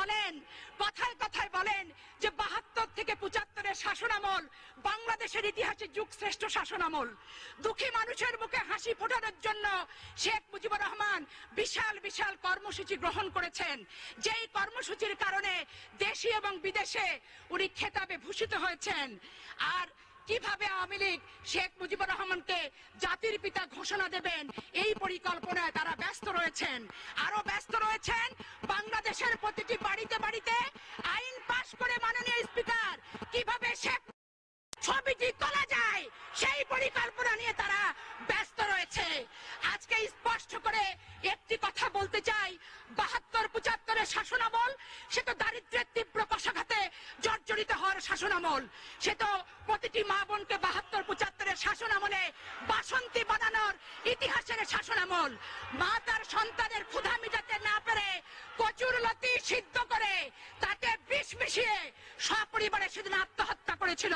বলেন, কথায় কথায় বলেন যে ৭২ থেকে ৭৫-এর শাসনামল বাংলাদেশের ইতিহাসে যুগশ্রেষ্ঠ শাসনামল। দুঃখী মানুষের মুখে হাসি ফোটানোর জন্য শেখ মুজিবুর রহমান বিশাল বিশাল কর্মসূচি গ্রহণ করেছেন, যেই কর্মসূচির কারণে দেশে এবং বিদেশে উনি খেতাবে ভূষিত হয়েছেন। আর কিভাবে আওয়ামী লীগ শেখ মুজিবুর রহমানকে জাতির পিতা ঘোষণা দেবেন এই পরিকল্পনায় তারা ব্যস্ত রয়েছেন। আরো ব্যস্ত রয়েছেন বাংলাদেশের প্রতিটি বাড়িতে বাড়িতে আইন পাশ করে মাননীয় স্পিকার কিভাবে শেখ ছবিটি তোলা যায় সেই পরিকল্পনা নিয়ে তারা ব্যস্ত রয়েছে। আজকে স্পষ্ট করে একটি কথা বলতে চাই, ৭২-৭৫-এর শাসনামল সে তো দারিদ্র্যের তীব্র কষাঘাতে জর্জরিত হওয়ার শাসনামল, সে তো প্রতিটি মা বোনকে ৭২-৭৫-এর শাসনামলে বাসন্তী বানানোর ইতিহাসের শাসনামল। মা তার সন্তানের ক্ষুধা মিটাতে না পেরে কচুর লতি সিদ্ধ করে তাকে বিষ মিশিয়ে সপরিবারে সেদিন আত্মহত্যা করেছিল।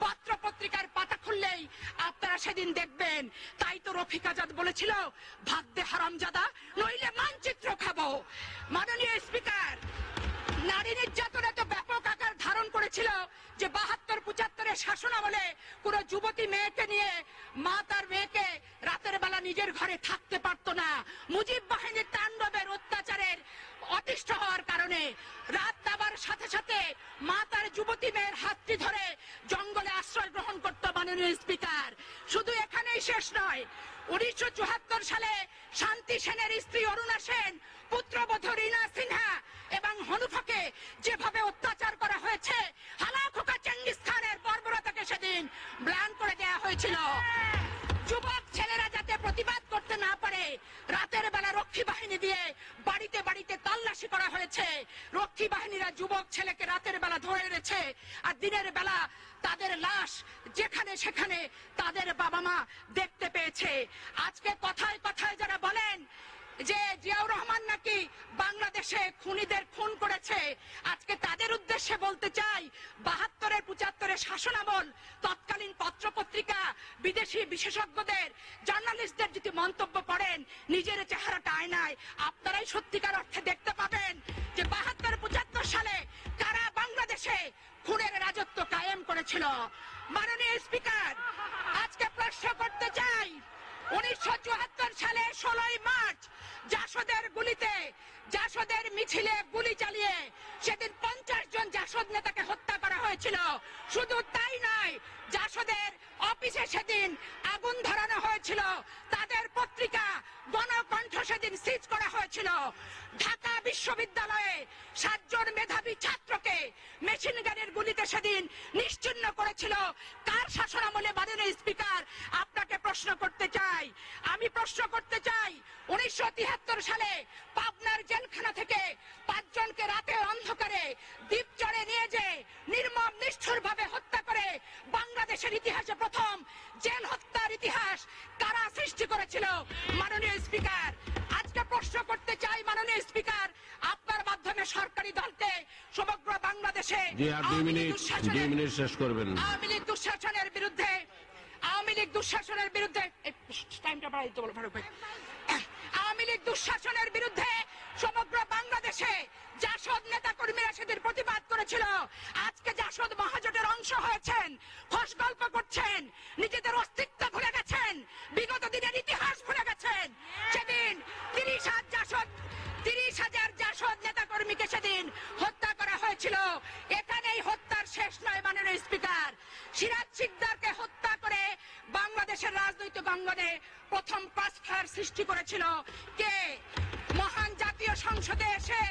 পত্র পত্রিকার পাতা খুললেই আপনারা সেদিন দেখবেন। তাই তো রফিক আজাদ বলেছিল, ভাত দে হারামজাদা নইলে মানচিত্র খাবো। মাননীয় স্পিকার, নারী নির্যাতন এত ব্যাপক আকার ধারণ করেছিল যে ৭২-৭৫-এর শাসনামলে কোন যুবতী মেয়েকে নিয়ে মা তার মেয়েকে রাতের বেলা নিজের ঘরে থাকতে পারতো না। মুজিব বাহিনীর তাণ্ডবের অত্যাচারের অতিষ্ঠ হওয়ার কারণে রাত নামার সাথে সাথে মা তার যুবতী মেয়ের হাতটি ধরে জঙ্গলে আশ্রয় গ্রহণ করত। মাননীয় স্পিকার, শুধু এখানেই শেষ নয়, ১৯৭৪ সালে শান্তি সেনের স্ত্রী অরুণা সেন, পুত্রবধূ রীনা সিনহা এবং হনুফাকে যেভাবে অত্যাচার করা হয়েছে, হালাখোকা চেঙ্গিস খানের বর্বরতাকে সেদিন ম্লান করে দেওয়া হয়েছিল। যুবক ছেলেরা যাতে প্রতিবাদ করতে না পারে রাতের বেলা রক্ষী বাহিনী দিয়ে বাড়িতে বাড়িতে তল্লাশি করা হয়েছে। রক্ষী বাহিনীরা যুবক ছেলেকে রাতের বেলা ধরে এনেছে আর দিনের বেলা তাদের লাশ যেখানে সেখানে তাদের বাবা মা দেখতে পেয়েছে। আজকে কথায় কথায় যারা বলেন যে জিয়াউর রহমান নাকি বাংলাদেশে খুনিদের খুন করেছে, আজকে তাদের উদ্দেশ্যে বলতে চাই, ৭২-৭৫-এর শাসনামল তৎকালীন পত্র পত্রিকা বিদেশি বিশেষজ্ঞদের জার্নালিস্টদের যদি মন্তব্য করেন নিজের চেহারাটা আয়নায়, আপনারাই সত্যিকার অর্থে দেখতে পাবেন যে ৭২-৭৫ সালে কারা বাংলাদেশে খুনের রাজত্ব কায়েম করেছিল। মাননীয় স্পিকার, আজকে প্রশ্ন করতে চাই, ১৯৭৪ সালে ১৬ই মার্চ জাসদের মিছিলে গুলি চালিয়ে সেদিন ৫০ জন জাসদ নেতাকে হত্যা করা হয়েছিল। শুধু তাই নয়, জাসদের অফিসে সেদিন আগুন ধরানো হয়েছিল, তাদের পত্রিকা গণকণ্ঠ সেদিন সিজ করা হয়েছিল। ঢাকা বিশ্ববিদ্যালয়ে ৭ জন মেধাবী ছাত্রকে মেশিন গানের গুলিতে সেদিন নিশ্চিহ্ন করেছিল কার শাসনামলে? মাননীয় স্পিকার, আপনাকে প্রশ্ন করতে চাই, আমি প্রশ্ন করতে চাই, ১৯৭৩ সালে পাবনার জেলখানা থেকে ৫ জনকে রাতে অন্ধকারে দ্বীপচরে নিয়ে যে নির্মম নিষ্ঠুর ভাবে হত্যা করে বাংলাদেশের ইতিহাসে প্রথম জেল হত্যার ইতিহাস কারা সৃষ্টি করেছিল? মাননীয় স্পিকার, আজকে প্রশ্ন করতে চাই মাননীয় স্পিকার, আপনার মাধ্যমে সরকারি দলকে সমগ্র বাংলাদেশে আওয়ামী লীগ দুঃশাসনের বিরুদ্ধে সমগ্র বাংলাদেশে জাসদ নেতা কর্মীরা সেদিন প্রতিবাদ করেছিল। আজকে জাসদ মহাজোটের অংশ হয়েছেন, খোশ গল্প করছেন, নিজেদের অস্তিত্ব ভুলে গেছেন, বিগত দিনের ইতিহাস ভুলে গেছেন। সেদিন ৩০,০০০ জাসদ নেতা কর্মীকে সেদিন হত্যা করা হয়েছিল। এখানেই হত্যার শেষ নয় মাননীয় স্পিকার, সিরাজ শিকদারকে হত্যা করে বাংলাদেশের রাজনৈতিক অঙ্গনে প্রথম ক্রসফায়ার সৃষ্টি করেছিল কে? মহান জাতীয় সংসদে এসে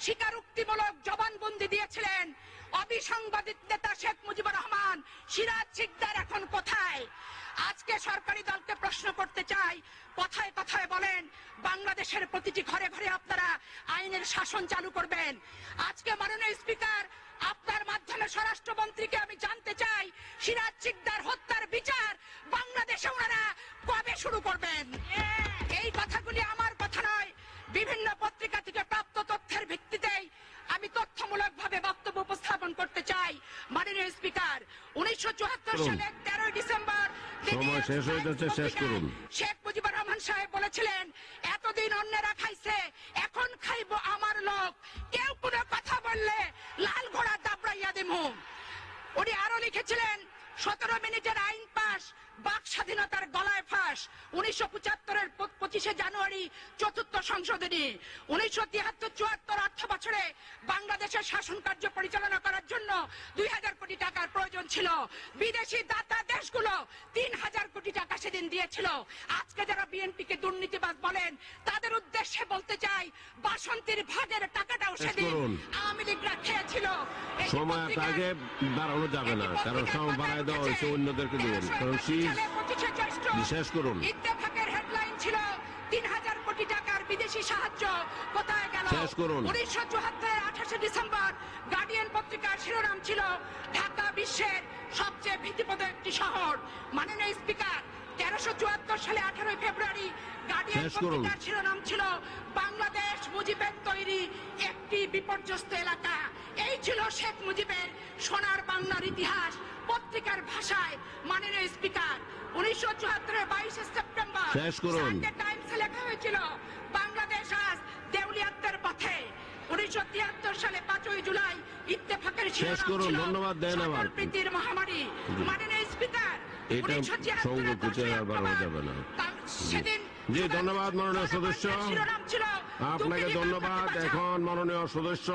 স্বীকারোক্তিমূলক জবানবন্দি দিয়েছিলেন অবিসংবাদিত নেতা শেখ মুজিবুর রহমান। সিরাজ শিকদার এখন কোথায়? আজকে সরকারি দলকে প্রশ্ন করতে চাই, কথায় কথায় বলেন বাংলাদেশের প্রতিটি ঘরে ঘরে আপনারা আইনের শাসন চালু করবেন। আজকে মাননীয় স্পিকার, আপনার মাধ্যমে স্বরাষ্ট্রমন্ত্রীকে আমি জানতে চাই, সিরাজ শিকদার হত্যার বিচার বাংলাদেশে ওনারা কবে শুরু করবেন? এই কথাগুলি আমার কথা নয়, বিভিন্ন পত্রিকা থেকে প্রাপ্ত তথ্যের ভিত্তিতেই আমি তথ্যমূলক ভাবে বক্তব্য উপস্থাপন করতে চাই। মাননীয় স্পিকার, ১৯৭৪ সালের ১৩ ডিসেম্বর শেখ মুজিবুর রহমান সাহেব বলেছিলেন, এতদিন অন্যেরা খাইছে, এখন খাইবো আমার লোক। কেউ কোনো কথা 17 মিনিটের আইন পাস, বাক স্বাধীনতার গলায় ফাঁস। 1975-এর 25শে জানুয়ারি চতুর্থ সংশোধনী। 1973-74 অর্থ বছরে বাংলাদেশের শাসন কার্য পরিচালনা করার জন্য 2000 কোটি টাকার প্রয়োজন ছিল। বিদেশি দাতা দেশগুলো 3000 কোটি টাকা সেদিন দিয়েছিল। আজকে যারা বিএনপিকে দুর্নীতিবাজ বলেন, তাদের উদ্দেশ্যে বলতে চাই, বাসন্তীর ভাগের টাকাটাও সেদিন আওয়ামী লীগরা খেয়েছিল। সময় আগে দাঁড়ানো যাবে না, কারণ সময় বাড়ায় দেওয়া হয়েছে অন্যদেরকে দিবেন, কারণ শেষ করুন। ইত্তেফাকের হেডলাইন ছিল 3000 কোটি টাকার বিদেশি সাহায্য কোথায় গেল? শেষ করুন। 1974-এর 28শে ডিসেম্বর গার্ডিয়ান পত্রিকার শিরোনাম ছিল, ঢাকা বিশ্বের সবচেয়ে ভীতিপ্রদ একটি শহর। মাননীয় স্পিকার, 1374 সালে 18 ফেব্রুয়ারি গার্ডিয়ান পত্রিকার শিরোনাম ছিল, বাংলাদেশ মুজিবের তৈরি একটি বিপর্যস্ত এলাকা। এই ছিল শেখ মুজিবের সোনার বাংলার ইতিহাস পত্রিকার ভাষায়। মাননীয় স্পিকার, 1974-এর 22শে সেপ্টেম্বর সানডে টাইমসে লেখা হয়েছিল, বাংলাদেশ আজ দেউলিয়াত্বের পথে। 1973 সালে 5ই জুলাই ইত্তেফাকের শিরোনাম ছিল, সম্প্রীতির মহামারী। মাননীয় স্পিকার, এটা যাবে না। সেদিন জি, ধন্যবাদ মাননীয় সদস্য, শিরোনাম ছিল, আপনাকে ধন্যবাদ। এখন মাননীয় সদস্য